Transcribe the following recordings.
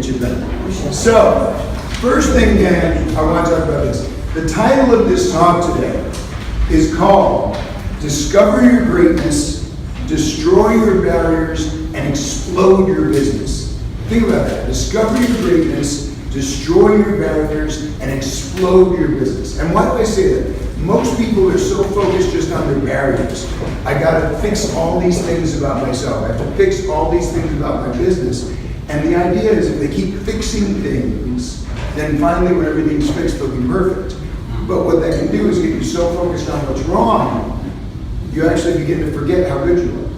get you better. So, first thing, Dan, I want to talk about this. The title of this talk today is called Discover Your Greatness, Destroy Your Barriers, and Explode Your Business. Think about that. Discover your greatness, destroy your barriers, and explode your business. And why do I say that? Most people are so focused just on their barriers. I gotta fix all these things about myself. I have to fix all these things about my business. And the idea is if they keep fixing things, then finally when everything's fixed, they'll be perfect. But what that can do is get you so focused on what's wrong, you actually begin to forget how good you are.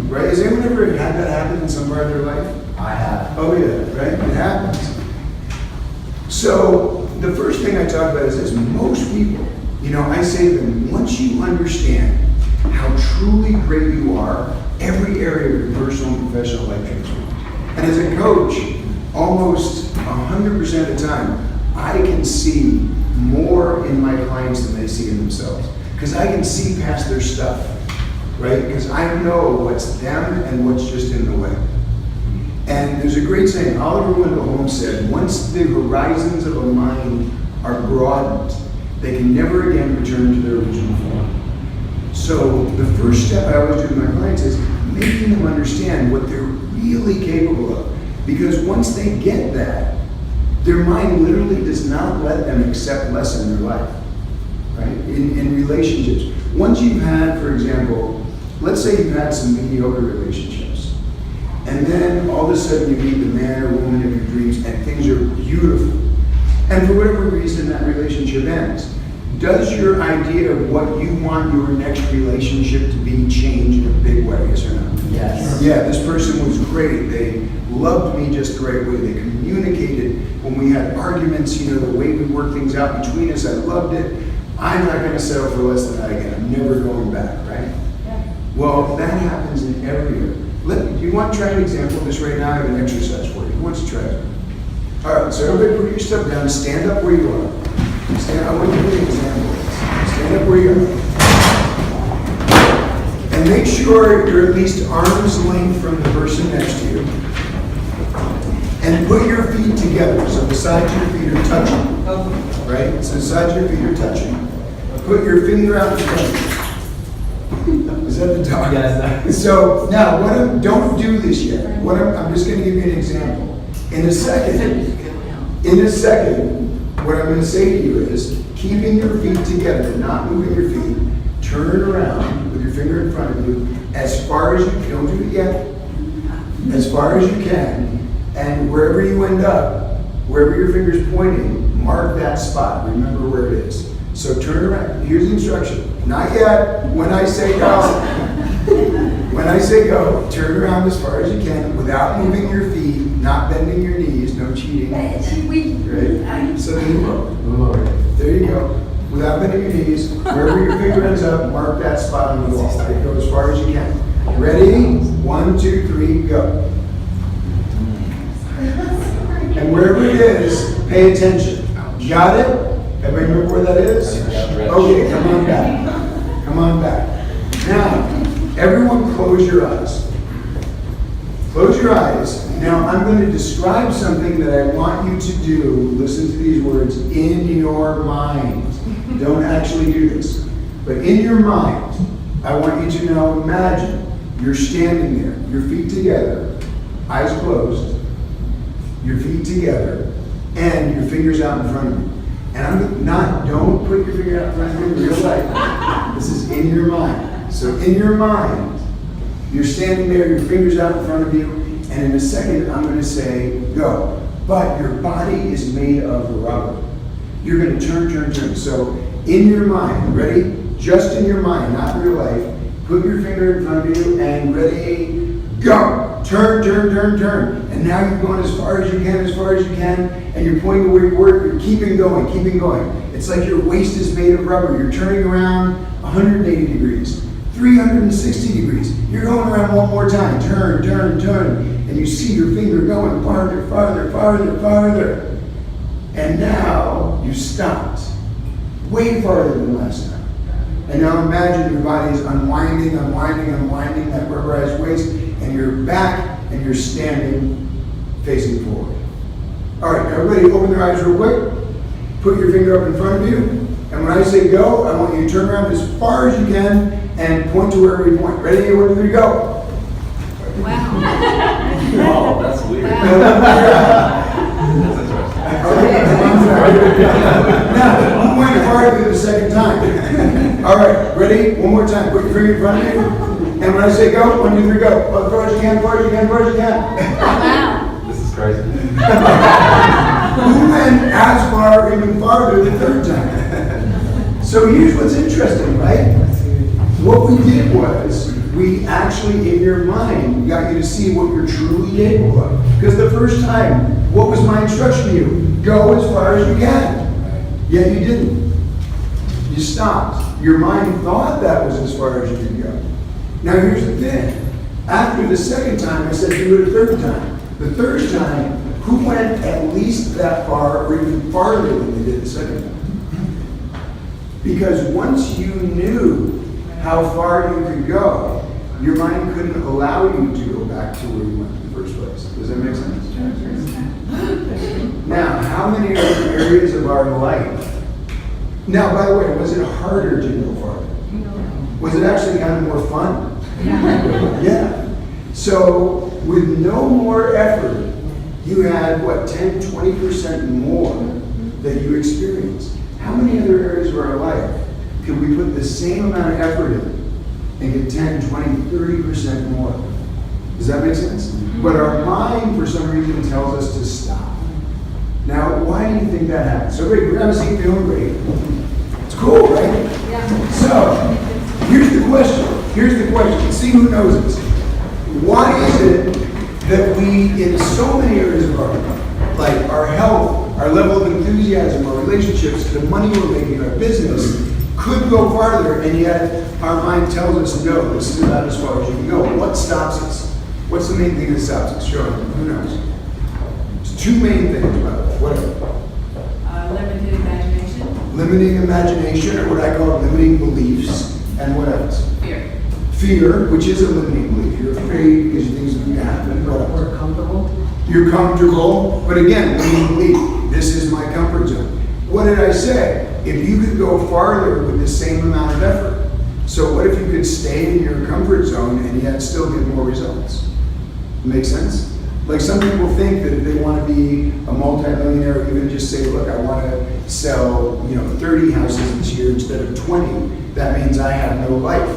Right? Has anyone ever had that happen in some part of their life? I have. Oh yeah, right? It happens. So the first thing I talk about is this. Most people, I say to them, once you understand how truly great you are, every area of your personal and professional life transforms. And as a coach, almost 100% of the time, I can see more in my clients than they see in themselves. Because I can see past their stuff, right? Because I know what's them and what's just in the way. And there's a great saying, Oliver Wendell Holmes said, once the horizons of a mind are broadened, they can never again return to their original form. So the first step I always do with my clients is making them understand what they're really capable of. Because once they get that, their mind literally does not let them accept less in their life, right? In relationships. Once you've had, for example, let's say you've had some mediocre relationships, and then all of a sudden you meet the man or woman of your dreams and things are beautiful. And for whatever reason that relationship ends. Does your idea of what you want your next relationship to be change in a big way, yes or no? Yes. Yeah, this person was great. They loved me just the right way. They communicated when we had arguments, the way we worked things out between us, I loved it. I'm not going to settle for less than that again. I'm never going back, right? Yeah. Well, that happens in every area. Do you want to try an example of this right now? I have an exercise for you. Who wants to try it? All right, so everybody put your stuff down. Stand up where you are. I want you to give an example. Stand up where you are. And make sure you're at least arm's length from the person next to you. And put your feet together, so the sides of your feet are touching. Right? So the sides of your feet are touching. Put your finger out in front. Is that the dog? Yes. So now, don't do this yet. I'm just going to give you an example. In a second, what I'm going to say to you is, keeping your feet together, not moving your feet, turn around with your finger in front of you as far as you can. Don't do it yet. As far as you can, and wherever you end up, wherever your finger's pointing, mark that spot. Remember where it is. So turn around. Here's the instruction. Not yet. When I say go, turn around as far as you can without moving your feet, not bending your knees, no cheating. Right? So there you go. Without bending your knees, wherever your finger ends up, mark that spot on the wall. Go as far as you can. Ready? 1, 2, 3, go. And wherever it is, pay attention. Got it? Everybody remember where that is? Okay, come on back. Come on back. Now, everyone close your eyes. Close your eyes. Now, I'm going to describe something that I want you to do. Listen to these words. In your mind. Don't actually do this. But in your mind, I want you to now imagine you're standing there, your feet together, eyes closed, your feet together, and your fingers out in front of you. And don't put your finger out in front of you in real life. This is in your mind. So in your mind, you're standing there, your fingers out in front of you, and in a second, I'm going to say, go. But your body is made of rubber. You're going to turn. So in your mind, ready? Just in your mind, not in real life. Put your finger in front of you, and ready, go. Turn. And now you're going as far as you can, and you're pointing to where you were. You're keeping going. It's like your waist is made of rubber. You're turning around 180 degrees, 360 degrees. You're going around one more time. Turn. And you see your finger going farther. And now you stopped. Way farther than last time. And now imagine your body is unwinding that rubberized waist, and you're back and you're standing facing forward. All right, everybody open their eyes real quick. Put your finger up in front of you. And when I say go, I want you to turn around as far as you can and point to wherever you point. Ready? 1, 2, 3, go. Wow. Oh, that's weird. Now, I'm going to farther the second time. All right, ready? One more time. Put your finger in front of you. And when I say go, 1, 2, 3, go. As far as you can, far as you can, far as you can. Wow. This is crazy. Who went as far or even farther the third time? So here's what's interesting, right? What we did was, we actually, in your mind, got you to see what you're truly capable of. Because the first time, what was my instruction to you? Go as far as you can. Yet you didn't. You stopped. Your mind thought that was as far as you could go. Now here's the thing. After the second time, I said do it a third time. The third time, who went at least that far or even farther than they did the second time? Because once you knew how far you could go, your mind couldn't allow you to go back to where you went in the first place. Does that make sense? Now, how many other areas of our life? Now, by the way, was it harder to go farther? Was it actually kind of more fun? Yeah. So, with no more effort, you had, what, 10, 20% more that you experienced. How many other areas of our life could we put the same amount of effort in and get 10, 20, 30% more? Does that make sense? But our mind, for some reason, tells us to stop. Now, why do you think that happens? So, everybody grab a seat, feeling great. It's cool, right? Yeah. So, here's the question. See who knows this. Why is it that we, in so many areas of our life, like our health, our level of enthusiasm, our relationships, the money we're making, our business, could go farther, and yet our mind tells us, no, this is about as far as you can go. What stops us? What's the main thing that stops us? Show them. Who knows? There's two main things about it. Whatever. Limited imagination. Limiting imagination, or what I call limiting beliefs, and what else? Fear. Fear, which is a limiting belief. You're afraid because you think something's going to happen. We're comfortable. You're comfortable, but again, limiting belief. This is my comfort zone. What did I say? If you could go farther with the same amount of effort. So what if you could stay in your comfort zone and yet still get more results? Make sense? Like some people think that if they want to be a multi-millionaire, or even just say, look, I want to sell 30 houses this year instead of 20, that means I have no life.